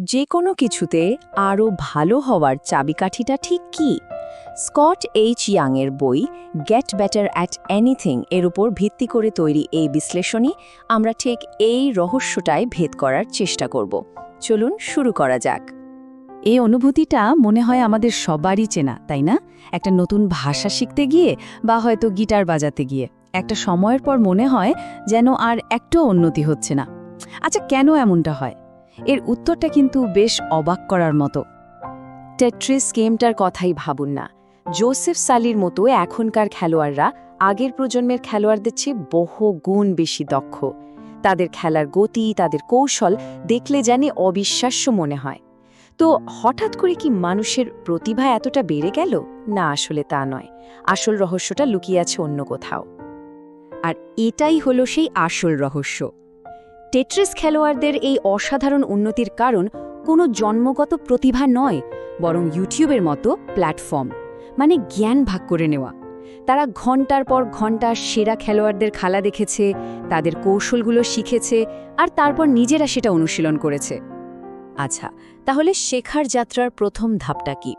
যে কোনো কিছুতে আরও ভালো হওয়ার চাবিকাঠিটা ঠিক কী? স্কট এইচ ইয়াংয়ের বই গেট বেটার অ্যাট এনিথিং এর উপর ভিত্তি করে তৈরি এই বিশ্লেষণী আমরা ঠিক এই রহস্যটাই ভেদ করার চেষ্টা করব। চলুন শুরু করা যাক। এই অনুভূতিটা মনে হয় আমাদের সবারই চেনা, তাই না? একটা নতুন ভাষা শিখতে গিয়ে বা হয়তো গিটার বাজাতে গিয়ে একটা সময়ের পর মনে হয় যেন আর একটুও উন্নতি হচ্ছে না। আচ্ছা, কেন এমনটা হয়? এর উত্তরটা কিন্তু বেশ অবাক করার মতো। টেট্রিস গেমটার কথাই ভাবুন না। জোসেফ সালির মতো এখনকার খেলোয়াড়রা আগের প্রজন্মের খেলোয়াড়দের চেয়ে বহু গুণ বেশি দক্ষ। তাদের খেলার গতি, তাদের কৌশল দেখলে জানি অবিশ্বাস্য মনে হয়। তো হঠাৎ করে কি মানুষের প্রতিভা এতটা বেড়ে গেল? না, আসলে তা নয়। আসল রহস্যটা লুকিয়ে আছে অন্য কোথাও। আর এটাই হলো সেই আসল রহস্য। টেট্রিস খেলোয়াড়দের এই অসাধারণ উন্নতির কারণ কোনো জন্মগত প্রতিভা নয়, বরং ইউটিউবের মতো প্ল্যাটফর্ম, মানে জ্ঞান ভাগ করে নেওয়া। তারা ঘন্টার পর ঘন্টা সেরা খেলোয়াড়দের খেলা দেখেছে, তাদের কৌশলগুলো শিখেছে, আর তারপর নিজেরা সেটা অনুশীলন করেছে। আচ্ছা, তাহলে শেখার যাত্রার প্রথম ধাপটা কি?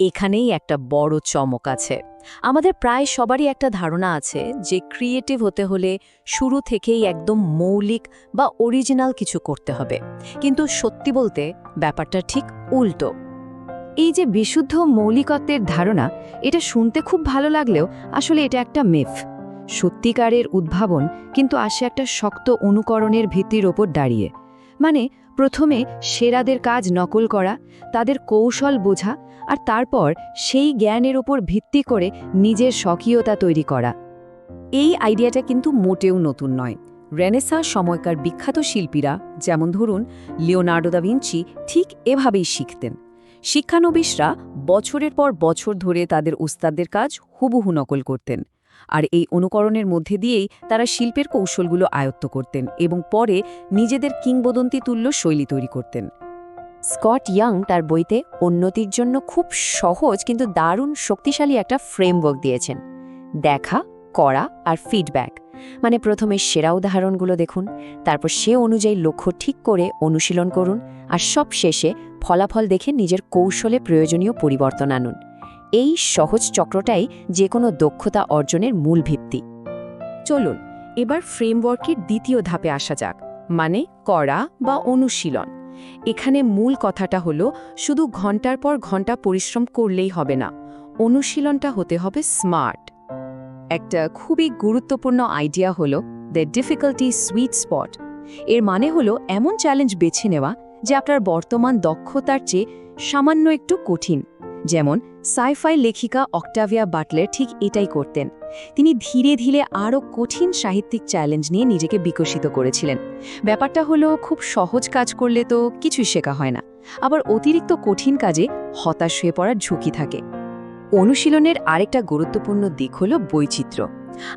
এখানেই একটা বড় চমক আছে। আমাদের প্রায় সবারই একটা ধারণা আছে যে ক্রিয়েটিভ হতে হলে শুরু থেকেই একদম মৌলিক বা অরিজিনাল কিছু করতে হবে, কিন্তু সত্যি বলতে ব্যাপারটা ঠিক উল্টো। এই যে বিশুদ্ধ মৌলিকত্বের ধারণা, এটা শুনতে খুব ভালো লাগলেও আসলে এটা একটা মিথ। সত্যিকারের উদ্ভাবন কিন্তু আসে একটা শক্ত অনুকরণের ভিত্তির ওপর দাঁড়িয়ে। মানে প্রথমে সেরাদের কাজ নকল করা, তাদের কৌশল বোঝা, আর তারপর সেই জ্ঞানের ওপর ভিত্তি করে নিজের স্বকীয়তা তৈরি করা। এই আইডিয়াটা কিন্তু মোটেও নতুন নয়। রেনেসাঁ সময়কার বিখ্যাত শিল্পীরা, যেমন ধরুন লিওনার্দো দা ভিঞ্চি, ঠিক এভাবেই শিখতেন। শিক্ষানবিশরা বছরের পর বছর ধরে তাদের উস্তাদদের কাজ হুবহু নকল করতেন, আর এই অনুকরণের মধ্যে দিয়েই তারা শিল্পের কৌশলগুলো আয়ত্ত করতেন এবং পরে নিজেদের কিংবদন্তি তুল্য শৈলী তৈরি করতেন। স্কট ইয়াং তার বইতে উন্নতির জন্য খুব সহজ কিন্তু দারুণ শক্তিশালী একটা ফ্রেমওয়ার্ক দিয়েছেন। দেখা, করা আর ফিডব্যাক। মানে প্রথমে সেরা উদাহরণগুলো দেখুন, তারপর সে অনুযায়ী লক্ষ্য ঠিক করে অনুশীলন করুন, আর সব শেষে ফলাফল দেখে নিজের কৌশলে প্রয়োজনীয় পরিবর্তন আনুন। এই সহজ চক্রটাই যে কোনো দক্ষতা অর্জনের মূল ভিত্তি। চলুন এবার ফ্রেমওয়ার্কের দ্বিতীয় ধাপে আসা যাক, মানে করা বা অনুশীলন। এখানে মূল কথাটা হলো শুধু ঘন্টার পর ঘন্টা পরিশ্রম করলেই হবে না, অনুশীলনটা হতে হবে স্মার্ট। একটা খুবই গুরুত্বপূর্ণ আইডিয়া হলো দ্য ডিফিকাল্টি সুইট স্পট। এর মানে হলো এমন চ্যালেঞ্জ বেছে নেওয়া যে আপনার বর্তমান দক্ষতার চেয়ে সামান্য একটু কঠিন। যেমন সাইফাই লেখিকা অক্টাভিয়া বাটলার ঠিক এটাই করতেন। তিনি ধীরে ধীরে আরও কঠিন সাহিত্যিক চ্যালেঞ্জ নিয়ে নিজেকে বিকশিত করেছিলেন। ব্যাপারটা হলো খুব সহজ কাজ করলে তো কিছুই শেখা হয় না, আবার অতিরিক্ত কঠিন কাজে হতাশ হয়ে পড়ার ঝুঁকি থাকে। অনুশীলনের আরেকটা গুরুত্বপূর্ণ দিক হলো বৈচিত্র্য।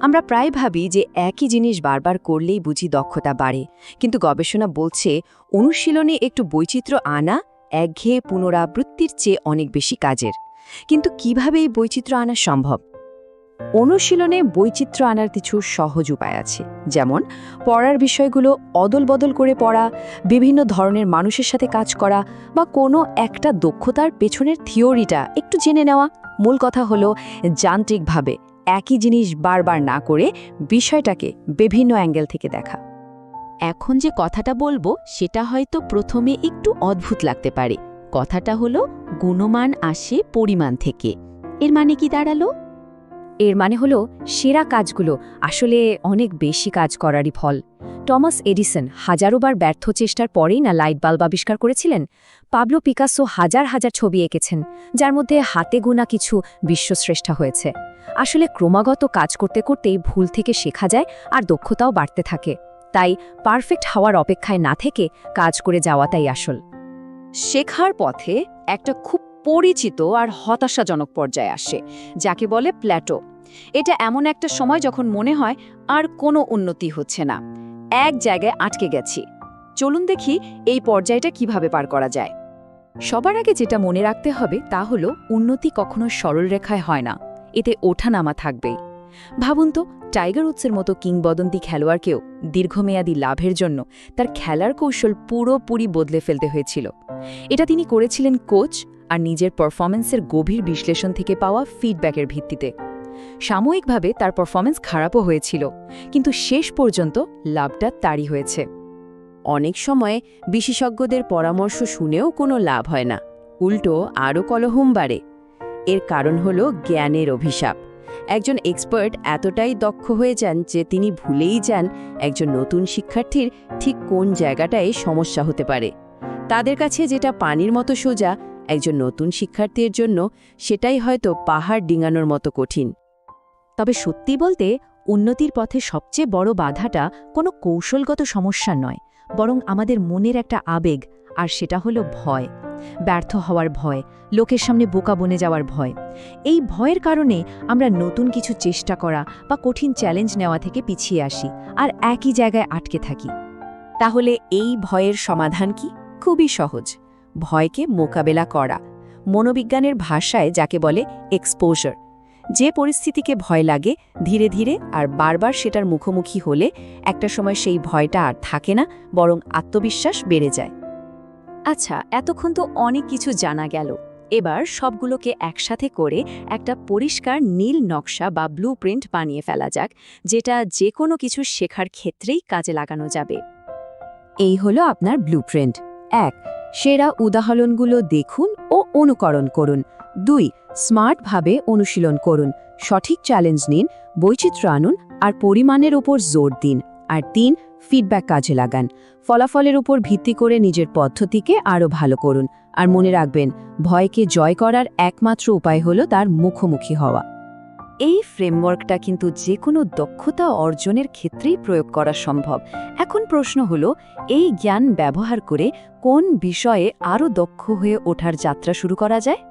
আমরা প্রায় ভাবি যে একই জিনিস বারবার করলেই বুঝি দক্ষতা বাড়ে, কিন্তু গবেষণা বলছে অনুশীলনে একটু বৈচিত্র্য আনা একঘেয়ে পুনরাবৃত্তির চেয়ে অনেক বেশি কাজের। কিন্তু কিভাবে এই বৈচিত্র্য আনা সম্ভব? অনুশীলনে বৈচিত্র্য আনার কিছু সহজ উপায় আছে, যেমন পড়ার বিষয়গুলো অদল বদল করে পড়া, বিভিন্ন ধরনের মানুষের সাথে কাজ করা, বা কোনো একটা দক্ষতার পেছনের থিওরিটা একটু জেনে নেওয়া। মূল কথা হলো যান্ত্রিকভাবে একই জিনিস বারবার না করে বিষয়টাকে বিভিন্ন অ্যাঙ্গেল থেকে দেখা। এখন যে কথাটা বলবো সেটা হয়তো প্রথমে একটু অদ্ভুত লাগতে পারে। কথাটা হলো গুণমান আসে পরিমাণ থেকে। এর মানে কি দাঁড়ালো? এর মানে হলো সেরা কাজগুলো আসলে অনেক বেশি কাজ করারই ফল। টমাস এডিসন হাজারোবার ব্যর্থ চেষ্টার পরেই না লাইট বাল্ব আবিষ্কার করেছিলেন। পাবলো পিকাসো হাজার হাজার ছবি এঁকেছেন, যার মধ্যে হাতে গোনা কিছু বিশ্বশ্রেষ্ঠা হয়েছে। আসলে ক্রমাগত কাজ করতে করতেই ভুল থেকে শেখা যায় আর দক্ষতাও বাড়তে থাকে। তাই পারফেক্ট হওয়ার অপেক্ষায় না থেকে কাজ করে যাওয়াটাই আসল। শেখার পথে একটা খুব পরিচিত আর হতাশাজনক পর্যায়ে আসে, যাকে বলে প্ল্যাটো। এটা এমন একটা সময় যখন মনে হয় আর কোনো উন্নতি হচ্ছে না, এক জায়গায় আটকে গেছি। চলুন দেখি এই পর্যায়টা কিভাবে পার করা যায়। সবার আগে যেটা মনে রাখতে হবে তা হলো উন্নতি কখনো সরল রেখায় হয় না, এতে ওঠানামা থাকবেই। ভাবুন তো, টাইগার উডসের মতো কিংবদন্তি খেলোয়াড়কেও দীর্ঘমেয়াদী লাভের জন্য তার খেলার কৌশল পুরোপুরি বদলে ফেলতে হয়েছিল। এটা তিনি করেছিলেন কোচ আর নিজের পারফরম্যান্সের গভীর বিশ্লেষণ থেকে পাওয়া ফিডব্যাকের ভিত্তিতে। সাময়িকভাবে তার পারফরম্যান্স খারাপও হয়েছিল, কিন্তু শেষ পর্যন্ত লাভটা তারই হয়েছে। অনেক সময় বিশেষজ্ঞদের পরামর্শ শুনেও কোনো লাভ হয় না, উল্টো আরও কলহম বাড়ে। এর কারণ হল জ্ঞানের অভিশাপ। একজন এক্সপার্ট এতটাই দক্ষ হয়ে যান যে তিনি ভুলেই যান একজন নতুন শিক্ষার্থীর ঠিক কোন জায়গাটায় সমস্যা হতে পারে। তাদের কাছে যেটা পানির মতো সোজা, একজন নতুন শিক্ষার্থীর জন্য সেটাই হয়তো পাহাড় ডিঙানোর মতো কঠিন। তবে সত্যি বলতে, উন্নতির পথে সবচেয়ে বড় বাধাটা কোনো কৌশলগত সমস্যা নয়, বরং আমাদের মনের একটা আবেগ, আর সেটা হলো ভয়। ব্যর্থ হওয়ার ভয়, লোকের সামনে বোকা বনে যাওয়ার ভয়। এই ভয়ের কারণে আমরা নতুন কিছু চেষ্টা করা বা কঠিন চ্যালেঞ্জ নেওয়া থেকে পিছিয়ে আসি আর একই জায়গায় আটকে থাকি। তাহলে এই ভয়ের সমাধান কি? খুবই সহজ, ভয়কে মোকাবেলা করা। মনোবিজ্ঞানের ভাষায় যাকে বলে এক্সপোজার। যে পরিস্থিতিকে ভয় লাগে, ধীরে ধীরে আর বারবার সেটার মুখোমুখি হলে একটা সময় সেই ভয়টা আর থাকে না, বরং আত্মবিশ্বাস বেড়ে যায়। আচ্ছা, এতক্ষণ তো অনেক কিছু জানা গেল। এবার সবগুলোকে একসাথে করে একটা পরিষ্কার নীল নকশা বা ব্লুপ্রিন্ট বানিয়ে ফেলা যাক, যেটা যে কোনো কিছু শেখার ক্ষেত্রেই কাজে লাগানো যাবে। এই হলো আপনার ব্লুপ্রিন্ট। 1. সেরা উদাহরণগুলো দেখুন ও অনুকরণ করুন। 2. স্মার্টভাবে অনুশীলন করুন, সঠিক চ্যালেঞ্জ নিন, বৈচিত্র্য আনুন আর পরিমাণের উপর জোর দিন। আর 3. ফিডব্যাক কাজে লাগান, ফলাফলের উপর ভিত্তি করে নিজের পদ্ধতিকে আরও ভালো করুন। আর মনে রাখবেন, ভয়কে জয় করার একমাত্র উপায় হলো তার মুখোমুখি হওয়া। এই ফ্রেমওয়ার্কটা কিন্তু যে কোনো দক্ষতা অর্জনের ক্ষেত্রেই প্রয়োগ করা সম্ভব। এখন প্রশ্ন হলো, এই জ্ঞান ব্যবহার করে কোন বিষয়ে আরও দক্ষ হয়ে ওঠার যাত্রা শুরু করা যায়?